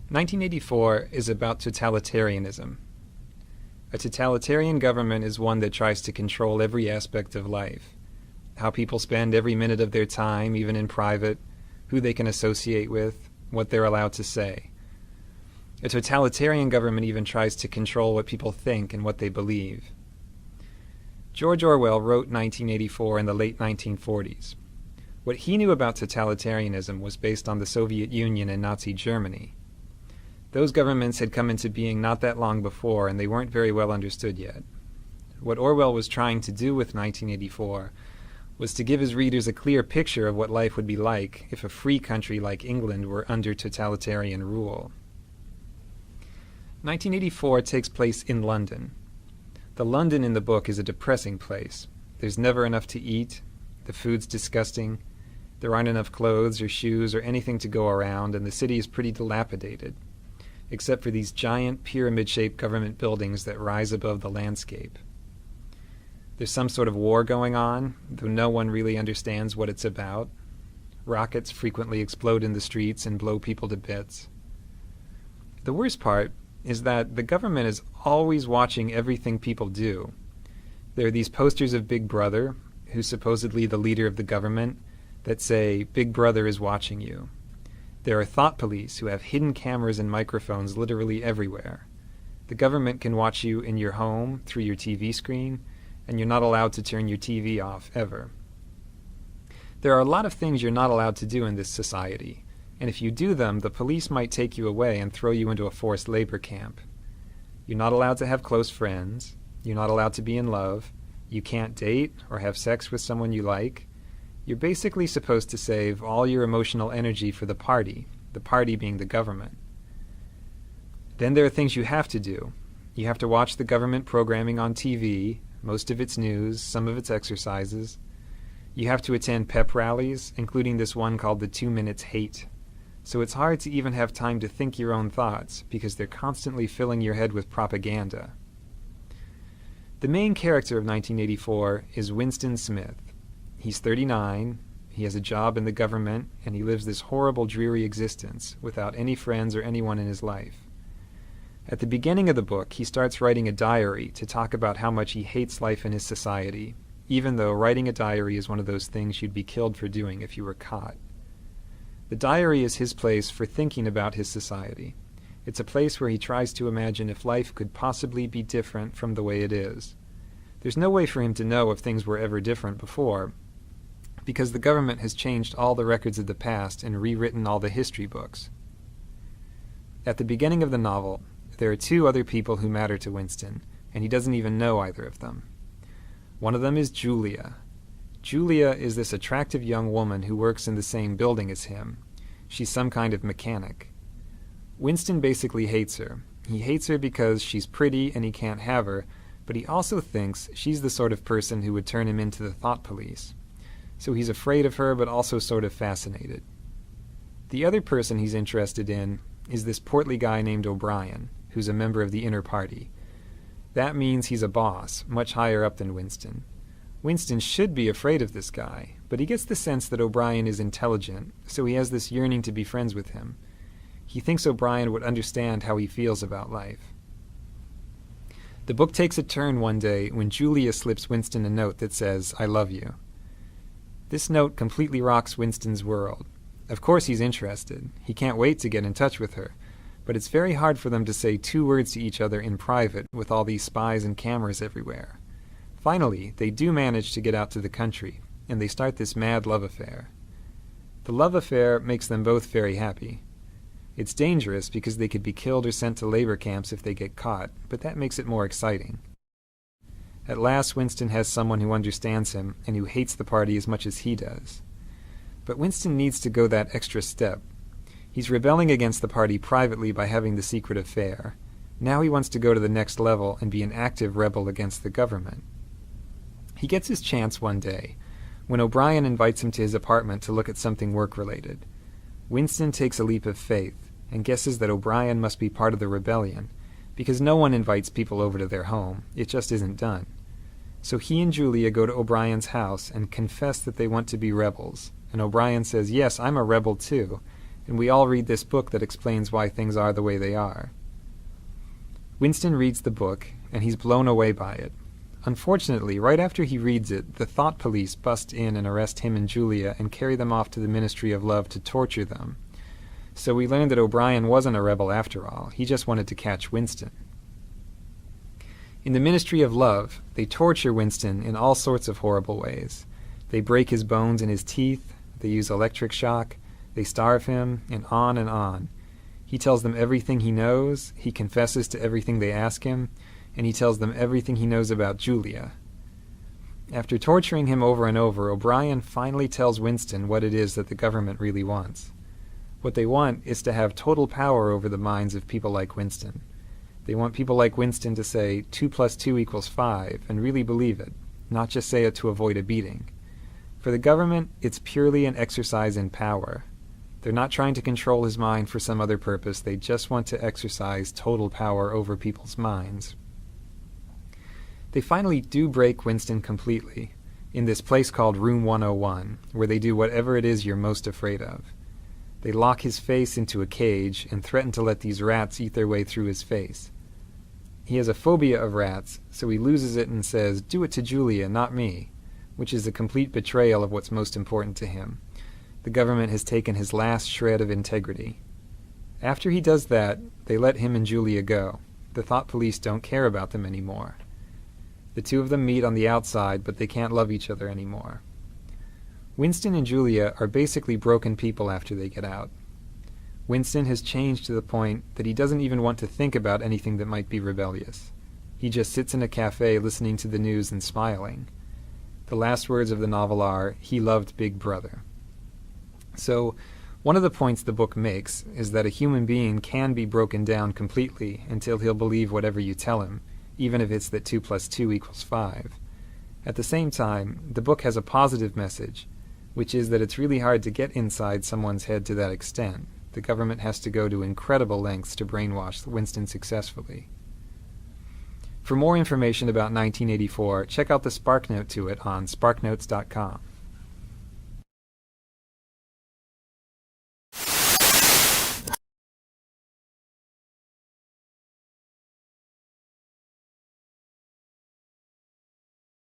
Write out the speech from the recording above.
1984 is about totalitarianism. A totalitarian government is one that tries to control every aspect of life. How people spend every minute of their time, even in private, who they can associate with, what they're allowed to say. A totalitarian government even tries to control what people think and what they believe. George Orwell wrote 1984 in the late 1940s. What he knew about totalitarianism was based on the Soviet Union and Nazi Germany. Those governments had come into being not that long before, and they weren't very well understood yet. What Orwell was trying to do with 1984 was to give his readers a clear picture of what life would be like if a free country like England were under totalitarian rule. 1984 takes place in London. The London in the book is a depressing place. There's never enough to eat, the food's disgusting, there aren't enough clothes or shoes or anything to go around, and the city is pretty dilapidated, except for these giant pyramid-shaped government buildings that rise above the landscape. There's some sort of war going on, though no one really understands what it's about. Rockets frequently explode in the streets and blow people to bits. The worst part is that the government is always watching everything people do. There are these posters of Big Brother, who's supposedly the leader of the government, that say, "Big Brother is watching you." There are thought police who have hidden cameras and microphones literally everywhere. The government can watch you in your home, through your TV screen, and you're not allowed to turn your TV off, ever. There are a lot of things you're not allowed to do in this society, and if you do them, the police might take you away and throw you into a forced labor camp. You're not allowed to have close friends, you're not allowed to be in love, you can't date or have sex with someone you like. You're basically supposed to save all your emotional energy for the party being the government. Then there are things you have to do. You have to watch the government programming on TV, most of its news, some of its exercises. You have to attend pep rallies, including this one called the 2 Minutes Hate. So it's hard to even have time to think your own thoughts, because they're constantly filling your head with propaganda. The main character of 1984 is Winston Smith. He's 39, he has a job in the government, and he lives this horrible, dreary existence without any friends or anyone in his life. At the beginning of the book, he starts writing a diary to talk about how much he hates life in his society, even though writing a diary is one of those things you'd be killed for doing if you were caught. The diary is his place for thinking about his society. It's a place where he tries to imagine if life could possibly be different from the way it is. There's no way for him to know if things were ever different before, because the government has changed all the records of the past and rewritten all the history books. At the beginning of the novel, there are two other people who matter to Winston, and he doesn't even know either of them. One of them is Julia. Julia is this attractive young woman who works in the same building as him. She's some kind of mechanic. Winston basically hates her. He hates her because she's pretty and he can't have her, but he also thinks she's the sort of person who would turn him into the thought police. So he's afraid of her, but also sort of fascinated. The other person he's interested in is this portly guy named O'Brien, who's a member of the inner party. That means he's a boss, much higher up than Winston. Winston should be afraid of this guy, but he gets the sense that O'Brien is intelligent, so he has this yearning to be friends with him. He thinks O'Brien would understand how he feels about life. The book takes a turn one day when Julia slips Winston a note that says, "I love you." This note completely rocks Winston's world. Of course he's interested. He can't wait to get in touch with her. But it's very hard for them to say 2 words to each other in private with all these spies and cameras everywhere. Finally, they do manage to get out to the country, and they start this mad love affair. The love affair makes them both very happy. It's dangerous because they could be killed or sent to labor camps if they get caught, but that makes it more exciting. At last, Winston has someone who understands him and who hates the party as much as he does. But Winston needs to go that extra step. He's rebelling against the party privately by having the secret affair. Now he wants to go to the next level and be an active rebel against the government. He gets his chance one day, when O'Brien invites him to his apartment to look at something work-related. Winston takes a leap of faith and guesses that O'Brien must be part of the rebellion, because no one invites people over to their home. It just isn't done. So he and Julia go to O'Brien's house and confess that they want to be rebels, and O'Brien says, "Yes, I'm a rebel too," and we all read this book that explains why things are the way they are. Winston reads the book, and he's blown away by it. Unfortunately, right after he reads it, the thought police bust in and arrest him and Julia and carry them off to the Ministry of Love to torture them. So we learned that O'Brien wasn't a rebel after all. He just wanted to catch Winston. In the Ministry of Love, they torture Winston in all sorts of horrible ways. They break his bones in his teeth, they use electric shock, they starve him, and on and on. He tells them everything he knows, he confesses to everything they ask him, and he tells them everything he knows about Julia. After torturing him over and over, O'Brien finally tells Winston what it is that the government really wants. What they want is to have total power over the minds of people like Winston. They want people like Winston to say 2 + 2 = 5 and really believe it, not just say it to avoid a beating. For the government, it's purely an exercise in power. They're not trying to control his mind for some other purpose. They just want to exercise total power over people's minds. They finally do break Winston completely, in this place called Room 101, where they do whatever it is you're most afraid of. They lock his face into a cage and threaten to let these rats eat their way through his face. He has a phobia of rats, so he loses it and says, "Do it to Julia, not me," which is a complete betrayal of what's most important to him. The government has taken his last shred of integrity. After he does that, they let him and Julia go. The thought police don't care about them anymore. The two of them meet on the outside, but they can't love each other anymore. Winston and Julia are basically broken people after they get out. Winston has changed to the point that he doesn't even want to think about anything that might be rebellious. He just sits in a cafe listening to the news and smiling. The last words of the novel are, "He loved Big Brother." So, one of the points the book makes is that a human being can be broken down completely until he'll believe whatever you tell him, even if it's that 2 + 2 = 5. At the same time, the book has a positive message, which is that it's really hard to get inside someone's head to that extent. The government has to go to incredible lengths to brainwash Winston successfully. For more information about 1984, check out the SparkNote to it on sparknotes.com.